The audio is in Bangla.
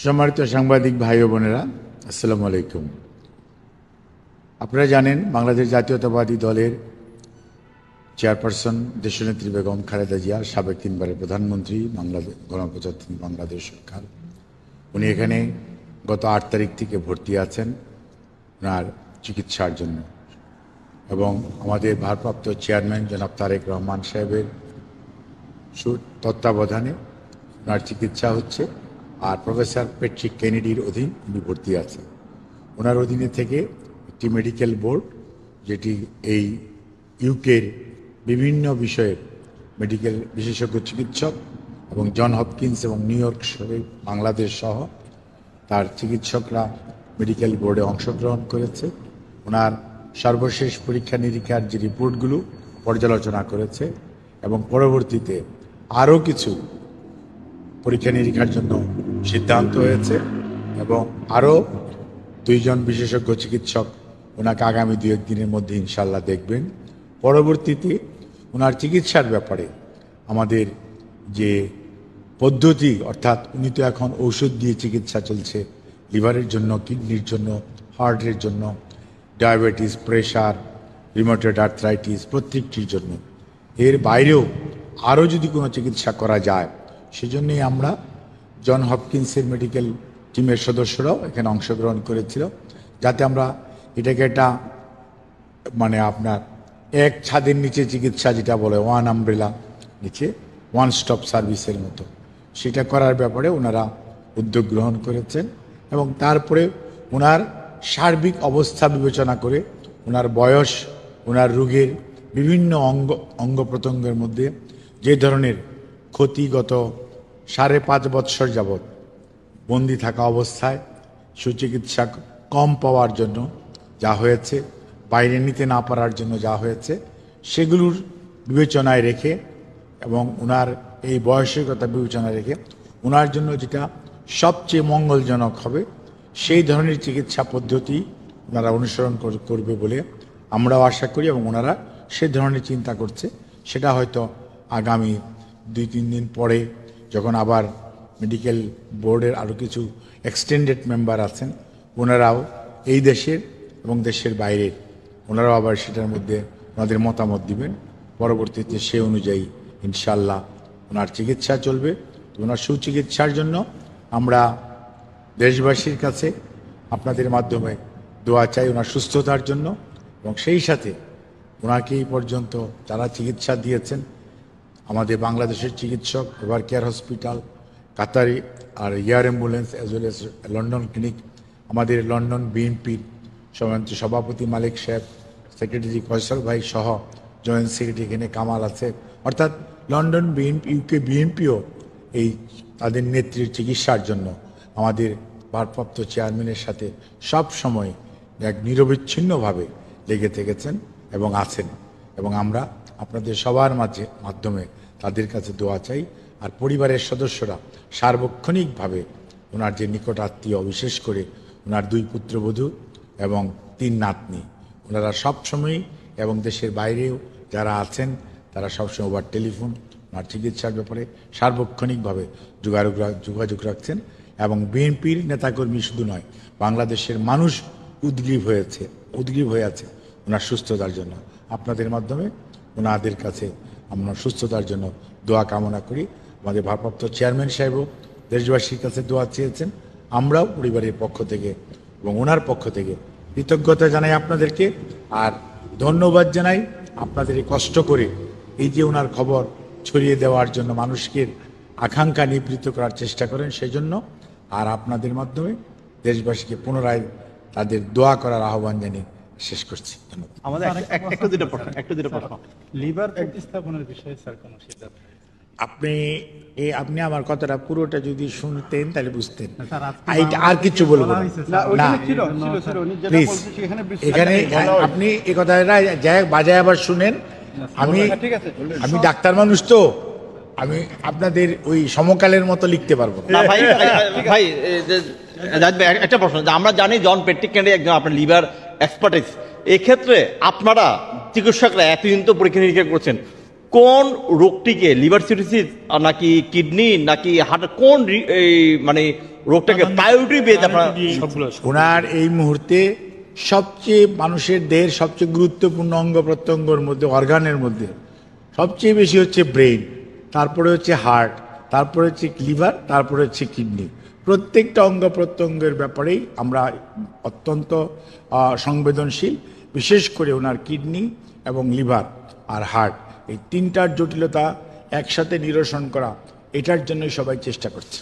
সম্মানিত সাংবাদিক ভাই ও বোনেরা, আসসালামু আলাইকুম। আপনারা জানেন বাংলাদেশ জাতীয়তাবাদী দলের চেয়ারপারসন দেশনেত্রী বেগম খালেদা জিয়া, সাবেক 3বারের প্রধানমন্ত্রী, গণপ্রজাতন্ত্রী বাংলাদেশ সরকার, উনি এখানে গত 8 তারিখ থেকে ভর্তি আছেন ওনার চিকিৎসার জন্য। এবং আমাদের ভারপ্রাপ্ত চেয়ারম্যান জনাব তারেক রহমান সাহেবের তত্ত্বাবধানে ওনার চিকিৎসা হচ্ছে। আর প্রফেসর প্যাট্রিক কেনেডির অধীন উনি ভর্তি আছেন। ওনার অধীনে থেকে একটি মেডিকেল বোর্ড, যেটি এই ইউকের বিভিন্ন বিষয়ের মেডিকেল বিশেষজ্ঞ চিকিৎসক এবং জন হপকিন্স এবং নিউ ইয়র্ক বাংলাদেশ সহ তার চিকিৎসকরা মেডিকেল বোর্ডে অংশগ্রহণ করেছে। ওনার সর্বশেষ পরীক্ষা নিরীক্ষার যে রিপোর্টগুলো পর্যালোচনা করেছে এবং পরবর্তীতে আরও কিছু পরীক্ষা নিরীক্ষার জন্য সিদ্ধান্ত হয়েছে এবং আরও 2 জন বিশেষজ্ঞ চিকিৎসক ওনাকে আগামী 2-1 দিনের মধ্যে ইনশাল্লাহ দেখবেন। পরবর্তীতে ওনার চিকিৎসার ব্যাপারে আমাদের যে পদ্ধতি, অর্থাৎ উনি তো এখন ঔষধ দিয়ে চিকিৎসা চলছে লিভারের জন্য, কিডনির জন্য, হার্টের জন্য, ডায়াবেটিস, প্রেশার, রিউমাটয়েড আর্থ্রাইটিস প্রত্যেকটির জন্য। এর বাইরেও আরও যদি কোনো চিকিৎসা করা যায়, সেজন্যই আমরা জন হপকিন্সের মেডিকেল টিমের সদস্যরাও এখানে অংশগ্রহণ করেছিল, যাতে আমরা এটাকে একটা আপনার এক ছাদের নিচে চিকিৎসা, যেটা বলে ওয়ান আমব্রেলা নিচে ওয়ান স্টপ সার্ভিসের মতো, সেটা করার ব্যাপারে ওনারা উদ্যোগ গ্রহণ করেছেন। এবং তারপরে ওনার সার্বিক অবস্থা বিবেচনা করে ওনার বয়স, ওনার রোগের বিভিন্ন অঙ্গ প্রত্যঙ্গের মধ্যে যে ধরনের ক্ষতি গত 5.5 বৎসর যাবৎ বন্দি থাকা অবস্থায় সুচিকিৎসা কম পাওয়ার জন্য যা হয়েছে, বাইরে নিতে না পারার জন্য যা হয়েছে, সেগুলোর বিবেচনায় রেখে এবং ওনার এই বয়সের কথা বিবেচনায় রেখে ওনার জন্য যেটা সবচেয়ে মঙ্গলজনক হবে সেই ধরনের চিকিৎসা পদ্ধতি ওনারা অনুসরণ করবে বলে আমরাও আশা করি। এবং ওনারা সে ধরনের চিন্তা করছে। সেটা হয়তো আগামী 2-3 দিন পরে, যখন আবার মেডিকেল বোর্ডের আরও কিছু এক্সটেন্ডেড মেম্বার আছেন, ওনারাও এই দেশের এবং দেশের বাইরের, ওনারাও আবার সেটার মধ্যে ওনাদের মতামত দিবেন। পরবর্তীতে সে অনুযায়ী ইনশাল্লাহ ওনার চিকিৎসা চলবে। তো ওনার সুচিকিৎসার জন্য আমরা দেশবাসীর কাছে আপনাদের মাধ্যমে দোয়া চাই ওনার সুস্থতার জন্য। এবং সেই সাথে ওনাকে এই পর্যন্ত যারা চিকিৎসা দিয়েছেন, আমাদের বাংলাদেশের চিকিৎসক, এভার কেয়ার হসপিটাল, কাতারি আর air ambulance, as well as London clinic, আমাদের লন্ডন বিএনপির সম্মানিত সভাপতি মালিক সাহেব, সেক্রেটারি ফয়সাল ভাই সহ জয়েন্ট সেক্রেটারি এখানে কামাল আছে, অর্থাৎ লন্ডন বিএনপি, ইউকে বিএনপিও এই তাদের নেত্রীর চিকিৎসার জন্য আমাদের ভারপ্রাপ্ত চেয়ারম্যানের সাথে সব সময় এক নিরবিচ্ছিন্নভাবে লেগে থেকেছেন এবং আছেন। এবং আমরা আপনাদের সবার মাধ্যমে তাদের কাছে দোয়া চাই। আর পরিবারের সদস্যরা সার্বক্ষণিকভাবে ওনার যে নিকট আত্মীয়, বিশেষ করে ওনার 2 পুত্রবধূ এবং 3 নাতনি, ওনারা সবসময়ই এবং দেশের বাইরেও যারা আছেন তারা সবসময় ওভার টেলিফোন ওনার চিকিৎসার ব্যাপারে সার্বক্ষণিকভাবে যোগাযোগ রাখছেন। এবং নেতাকর্মী শুধু নয়, বাংলাদেশের মানুষ উদ্গ্রীব হয়ে আছে ওনার সুস্থতার জন্য। আপনাদের মাধ্যমে ওনাদের কাছে আমরা সুস্থতার জন্য দোয়া কামনা করি। আমাদের ভারপ্রাপ্ত চেয়ারম্যান সাহেবও দেশবাসীর কাছে দোয়া চেয়েছেন। আমরাও পরিবারের পক্ষ থেকে এবং ওনার পক্ষ থেকে কৃতজ্ঞতা জানাই আপনাদেরকে। আর ধন্যবাদ জানাই আপনাদের এই কষ্ট করে এই যে ওনার খবর ছড়িয়ে দেওয়ার জন্য, মানুষকে আকাঙ্ক্ষা নিবৃত্ত করার চেষ্টা করেন, সেই জন্য। আর আপনাদের মাধ্যমে দেশবাসীকে পুনরায় তাদের দোয়া করার আহ্বান জানিয়ে শেষ করছি। ধন্যবাদ। আমাদের একটা দুটো প্রশ্ন লিভার প্রতিস্থাপনের বিষয়ে স্যার কোন সিদ্ধান্ত? আপনি আমার কথাটা পুরোটা যদি শুনতেন তাহলে বুঝতেন। আর কিছু বলবো না, প্লিজ। এখানে আপনি এই কথাটা বাজায় আবার শুনেন। আমি ডাক্তার মানুষ, তো আমি আপনাদের ওই সমকালের মতো লিখতে পারবো না। ভাই একটা প্রশ্ন, আমরা জানি জন প্যাট্রিক কেনেডি একজন আপনার লিভার এক্সপার্টিস। এক্ষেত্রে আপনারা চিকিৎসকরা এতদিন তো পরীক্ষা নিরীক্ষা করছেন, কোন রোগটিকে লিভার সিরোসিস নাকি কিডনি নাকি হার্ট কোন রোগটাকে প্রায়োরিটি বেস আপনারা সবগুলো ওনার এই মুহূর্তে সবচেয়ে মানুষের দেহের সবচেয়ে গুরুত্বপূর্ণ অঙ্গ প্রত্যঙ্গের মধ্যে, অর্গানের মধ্যে সবচেয়ে বেশি হচ্ছে ব্রেন, তারপরে হচ্ছে হার্ট, তারপরে হচ্ছে লিভার, তারপরে হচ্ছে কিডনি। প্রত্যেকটা অঙ্গ প্রত্যঙ্গের ব্যাপারেই আমরা অত্যন্ত সংবেদনশীল। বিশেষ করে ওনার কিডনি এবং লিভার আর হার্ট, এই তিনটার জটিলতা একসাথে নিরসন করা, এটার জন্যই সবাই চেষ্টা করছে।